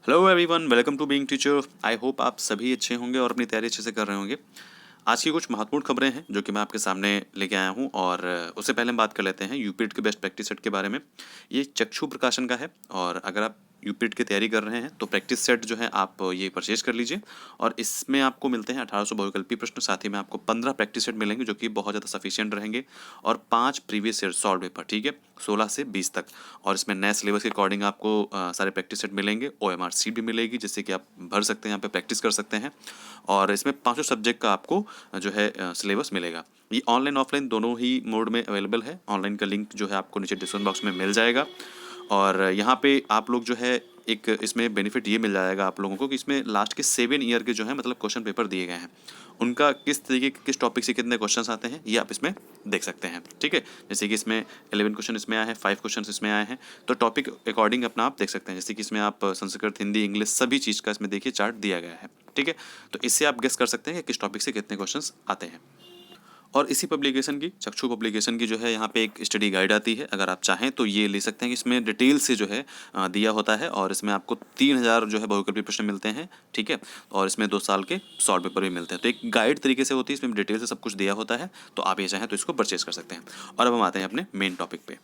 Hello everyone, welcome to being teacher. I hope आप सभी अच्छे होंगे और अपनी तैयारी अच्छे से कर रहे होंगे। आज की कुछ महत्वपूर्ण खबरें हैं जो कि मैं आपके सामने लेके आया हूं और उससे पहले हम बात कर लेते हैं यूपीट के बेस्ट प्रैक्टिस सेट के बारे में। ये चक्षु प्रकाशन का है और अगर आप यूपीट की तैयारी कर रहे हैं तो प्रैक्टिस सेट जो है आप ये परचेज कर लीजिए और इसमें आपको मिलते हैं 1800 बहुविकल्पी प्रश्न, साथ ही में आपको 15 प्रैक्टिस सेट मिलेंगे जो कि बहुत ज़्यादा सफिशिएंट रहेंगे और 5 प्रीवियस ईयर सॉल्व पेपर, ठीक है, 16 से 20 तक। और इसमें नए सिलेबस के अकॉर्डिंग आपको सारे प्रैक्टिस सेट मिलेंगे, OMR सीट भी मिलेगी जिससे कि आप भर सकते हैं, यहाँ पे प्रैक्टिस कर सकते हैं। और इसमें पाँचों सब्जेक्ट का आपको जो है सिलेबस मिलेगा। ये ऑनलाइन ऑफलाइन दोनों ही मोड में अवेलेबल है। ऑनलाइन का लिंक जो है आपको नीचे डिस्क्रिप्शन बॉक्स में मिल जाएगा। और यहाँ पे आप लोग जो है एक इसमें बेनिफिट ये मिल जाएगा आप लोगों को कि इसमें लास्ट के 7 ईयर के जो है मतलब क्वेश्चन पेपर दिए गए हैं, उनका किस तरीके के किस टॉपिक से कितने क्वेश्चंस आते हैं ये आप इसमें देख सकते हैं, ठीक है। जैसे कि इसमें 11 क्वेश्चन इसमें आए हैं, 5 क्वेश्चन इसमें आए हैं, तो टॉपिक अकॉर्डिंग अपना आप देख सकते हैं। जैसे कि इसमें आप संस्कृत, हिंदी, इंग्लिश सभी चीज़ का इसमें देखिए चार्ट दिया गया है, ठीक है। तो इससे आप गेस कर सकते हैं कि किस टॉपिक से कितने क्वेश्चंस आते हैं। और इसी पब्लिकेशन की, चक्षु पब्लिकेशन की जो है यहाँ पे एक स्टडी गाइड आती है, अगर आप चाहें तो ये ले सकते हैं कि इसमें डिटेल से जो है दिया होता है और इसमें आपको 3000 जो है बहुविकल्पी प्रश्न मिलते हैं, ठीक है। और इसमें 2 साल के शॉर्ट पेपर भी मिलते हैं, तो एक गाइड तरीके से होती है, इसमें डिटेल से सब कुछ दिया होता है। तो आप ये चाहें तो इसको परचेज कर सकते हैं। और अब हम आते हैं अपने मेन टॉपिक पे।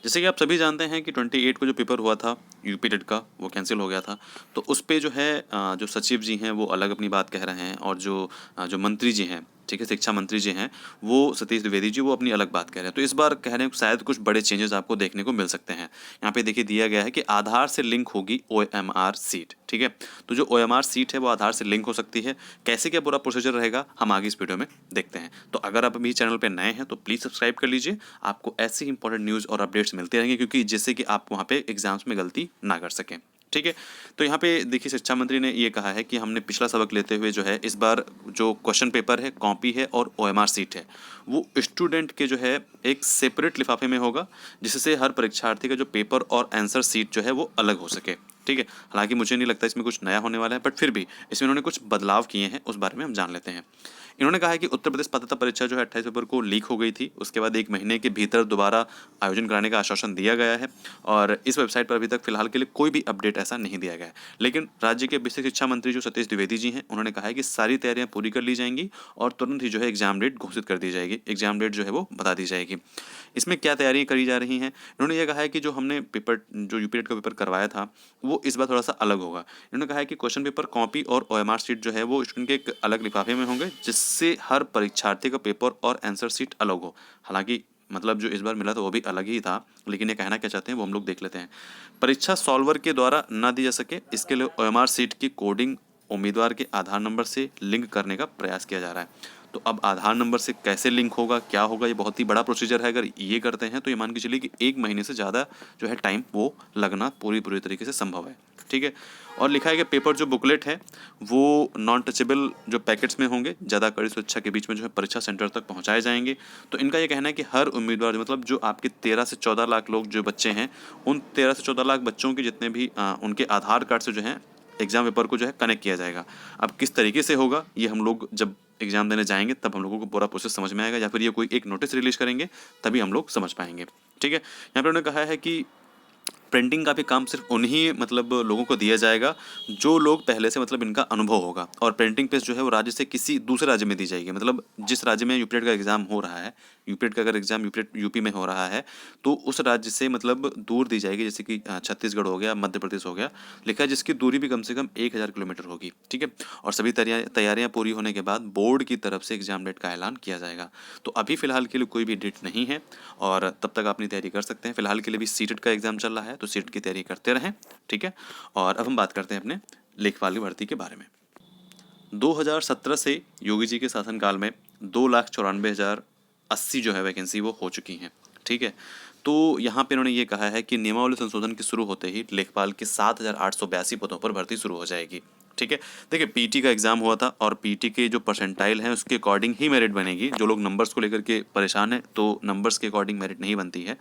जैसे कि आप सभी जानते हैं कि 28 को जो पेपर हुआ था यूपी टेट का, वो कैंसिल हो गया था। तो उस पे जो है जो सचिव जी हैं वो अलग अपनी बात कह रहे हैं और जो मंत्री जी हैं, ठीक है, शिक्षा मंत्री जी हैं, वो सतीश द्विवेदी जी, वो अपनी अलग बात कह रहे हैं। तो इस बार कह रहे हैं शायद कुछ बड़े चेंजेस आपको देखने को मिल सकते हैं। यहाँ पे देखिए दिया गया है कि आधार से लिंक होगी OMR सीट, ठीक है। तो जो OMR सीट है वो आधार से लिंक हो सकती है। कैसे क्या पूरा प्रोसीजर रहेगा हम आगे इस वीडियो में देखते हैं। तो अगर आप अभी चैनल पर नए हैं तो प्लीज़ सब्सक्राइब कर लीजिए, आपको ऐसी इंपॉर्टेंट न्यूज़ और अपडेट्स मिलते रहेंगे, क्योंकि जिससे कि आप वहाँ पे एग्जाम्स में गलती ना कर सकें, ठीक है। तो यहाँ पे देखिए शिक्षा मंत्री ने ये कहा है कि हमने पिछला सबक लेते हुए जो है इस बार जो क्वेश्चन पेपर है, कॉपी है और OMR सीट है वो स्टूडेंट के जो है एक सेपरेट लिफाफे में होगा, जिससे हर परीक्षार्थी का जो पेपर और आंसर सीट जो है वो अलग हो सके, ठीक है। हालांकि मुझे नहीं लगता इसमें कुछ नया होने वाला है, बट फिर भी इसमें उन्होंने कुछ बदलाव किए हैं, उस बारे में हम जान लेते हैं। इन्होंने कहा है कि उत्तर प्रदेश पात्रता परीक्षा जो है 28 पेपर को लीक हो गई थी, उसके बाद 1 महीने के भीतर दोबारा आयोजन कराने का आश्वासन दिया गया है और इस वेबसाइट पर अभी तक फिलहाल के लिए कोई भी अपडेट ऐसा नहीं दिया गया है। लेकिन राज्य के विशेष शिक्षा मंत्री जो सतीश द्विवेदी जी हैं, उन्होंने कहा है कि सारी तैयारियां पूरी कर ली जाएंगी और तुरंत ही जो है एग्जाम डेट घोषित कर दी जाएगी, एग्जाम डेट जो है वो बता दी जाएगी। इसमें क्या तैयारियां करी जा रही हैं, इन्होंने ये कहा है कि जो हमने पेपर जो यूपी टेट का पेपर करवाया था वो इस बार थोड़ा सा अलग होगा। इन्होंने कहा है कि क्वेश्चन पेपर कॉपी और OMR सीट जो है वो स्टूडेंट के एक अलग लिफाफे में होंगे, जिससे हर परीक्षार्थी का पेपर और आंसर सीट अलग हो। हालांकि मतलब जो इस बार मिला था वो भी अलग ही था, लेकिन ये कहना क्या चाहते हैं वो हम लोग देख लेते हैं। परीक्षा सॉल्वर के द्वारा ना दी जा सके, इसके लिए OMR सीट की कोडिंग उम्मीदवार के आधार नंबर से लिंक करने का प्रयास किया जा रहा है। तो अब आधार नंबर से कैसे लिंक होगा, क्या होगा, ये बहुत ही बड़ा प्रोसीजर है। अगर ये करते हैं तो ये मान के चलिए कि 1 महीने से ज़्यादा जो है टाइम वो लगना पूरी तरीके से संभव है, ठीक है। और लिखा है कि पेपर जो बुकलेट है वो नॉन टचेबल जो पैकेट्स में होंगे, ज़्यादा कड़ी सुरक्षा के बीच में जो है परीक्षा सेंटर तक पहुंचाए जाएंगे। तो इनका ये कहना है कि हर उम्मीदवार मतलब जो आपके 13 से 14 लाख लोग जो बच्चे हैं, उन 13 से 14 लाख बच्चों के जितने भी उनके आधार कार्ड से जो है एग्ज़ाम पेपर को जो है कनेक्ट किया जाएगा। अब किस तरीके से होगा ये हम लोग जब एग्ज़ाम देने जाएंगे तब हम लोगों को पूरा प्रोसेस समझ में आएगा, या फिर ये कोई एक नोटिस रिलीज करेंगे तभी हम लोग समझ पाएंगे, ठीक है। यहाँ पर उन्होंने कहा है कि प्रिंटिंग का भी काम सिर्फ उन्हीं मतलब लोगों को दिया जाएगा जो लोग पहले से मतलब इनका अनुभव होगा, और प्रिंटिंग प्रेस जो है वो राज्य से किसी दूसरे राज्य में दी जाएगी। मतलब जिस राज्य में यूपीटेट का एग्जाम हो रहा है, यूपीटेट का अगर एग्जाम यूपी में हो रहा है तो उस राज्य से मतलब दूर दी जाएगी, जैसे कि छत्तीसगढ़ हो गया, मध्य प्रदेश हो गया, लिखा है जिसकी दूरी भी कम से कम 1000 किलोमीटर होगी, ठीक है। और सभी तैयारियां पूरी होने के बाद बोर्ड की तरफ से एग्जाम डेट का ऐलान किया जाएगा। तो अभी फिलहाल के लिए कोई भी डेट नहीं है और तब तक अपनी तैयारी कर सकते हैं। फिलहाल के लिए भी सीटेट का एग्जाम चल रहा है तो सीट की तैयारी करते रहें, ठीक है। और अब हम बात करते हैं अपने लेखपाल की भर्ती के बारे में। 2017 से योगी जी के शासनकाल में 2,94,080 जो है वैकेंसी वो हो चुकी हैं, ठीक है। तो यहाँ पे इन्होंने ये कहा है कि नियमावली संशोधन के शुरू होते ही लेखपाल के 7,882 पदों पर भर्ती शुरू हो जाएगी, ठीक है। देखिए पीटी का एग्जाम हुआ था और पीटी के जो परसेंटाइल हैं उसके अकॉर्डिंग ही मेरिट बनेगी। जो लोग नंबर्स को लेकर के परेशान हैं तो नंबर्स के अकॉर्डिंग मेरिट नहीं बनती है।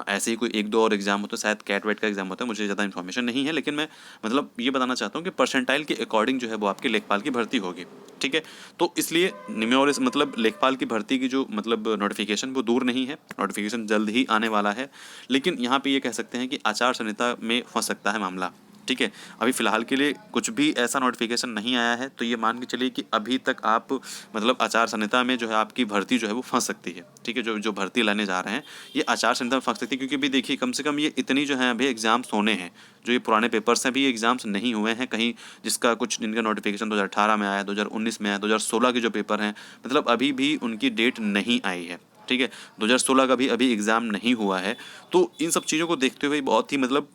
ऐसे ही कोई 1-2 और एग्जाम होता है, शायद कैट वेट का एग्जाम होता है, मुझे ज़्यादा इन्फॉर्मेशन नहीं है, लेकिन मैं मतलब ये बताना चाहता हूँ कि परसेंटाइल के अकॉर्डिंग जो है वो आपके लेखपाल की भर्ती होगी, ठीक है। तो इसलिए निम्न मतलब लेखपाल की भर्ती की जो मतलब नोटिफिकेशन वो दूर नहीं है, नोटिफिकेशन जल्द ही आने वाला है। लेकिन यहाँ पे ये कह सकते हैं कि आचार संहिता में फंस सकता है मामला, ठीक है। अभी फ़िलहाल के लिए कुछ भी ऐसा नोटिफिकेशन नहीं आया है, तो ये मान के चलिए कि अभी तक आप मतलब आचार संहिता में जो है आपकी भर्ती जो है वो फँस सकती है, ठीक है। जो जो भर्ती लाने जा रहे हैं ये आचार संहिता में फँस सकती है, क्योंकि अभी देखिए कम से कम ये इतनी जो है अभी एग्ज़ाम्स होने हैं, जो ये पुराने पेपर्स हैं अभी ये एग्ज़ाम्स नहीं हुए हैं कहीं, जिसका कुछ जिनका नोटिफिकेशन 2018 में आया, 2019 में आया, 2016 के जो पेपर हैं, मतलब अभी भी उनकी डेट नहीं आई है, ठीक है। 2016 का भी अभी एग्ज़ाम नहीं हुआ है। तो इन सब चीज़ों को देखते हुए बहुत ही मतलब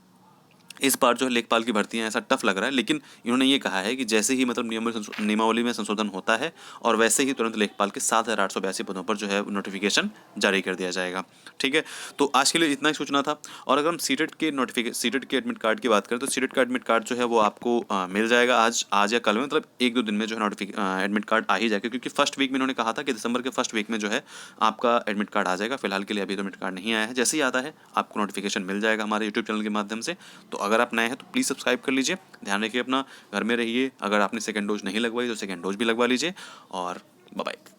इस बार जो है लेखपाल की भर्तियाँ ऐसा टफ लग रहा है, लेकिन इन्होंने ये कहा है कि जैसे ही मतलब नियमावली में संशोधन होता है और वैसे ही तुरंत लेखपाल के 7,882 पदों पर जो है नोटिफिकेशन जारी कर दिया जाएगा, ठीक है। तो आज के लिए इतना ही सूचना था। और अगर हम सीटेट के एडमिट कार्ड की बात करें, तो सीटेट का एडमिट कार्ड जो है वो आपको मिल जाएगा आज या कल में, मतलब 1-2 दिन में जो है एडमिट कार्ड आ ही जाएगा, क्योंकि फर्स्ट वीक में इन्होंने कहा था कि दिसंबर के फर्स्ट वीक में जो है आपका एडमिट कार्ड आ जाएगा। फिलहाल के लिए अभी एडमिट कार्ड नहीं आया है, जैसे ही आता है आपको नोटिफिकेशन मिल जाएगा हमारे यूट्यूब चैनल के माध्यम से। तो अगर आप नए हैं तो प्लीज़ सब्सक्राइब कर लीजिए, ध्यान रखिए अपना, घर में रहिए। अगर आपने सेकंड डोज नहीं लगवाई तो सेकंड डोज भी लगवा लीजिए, और बाय बाय।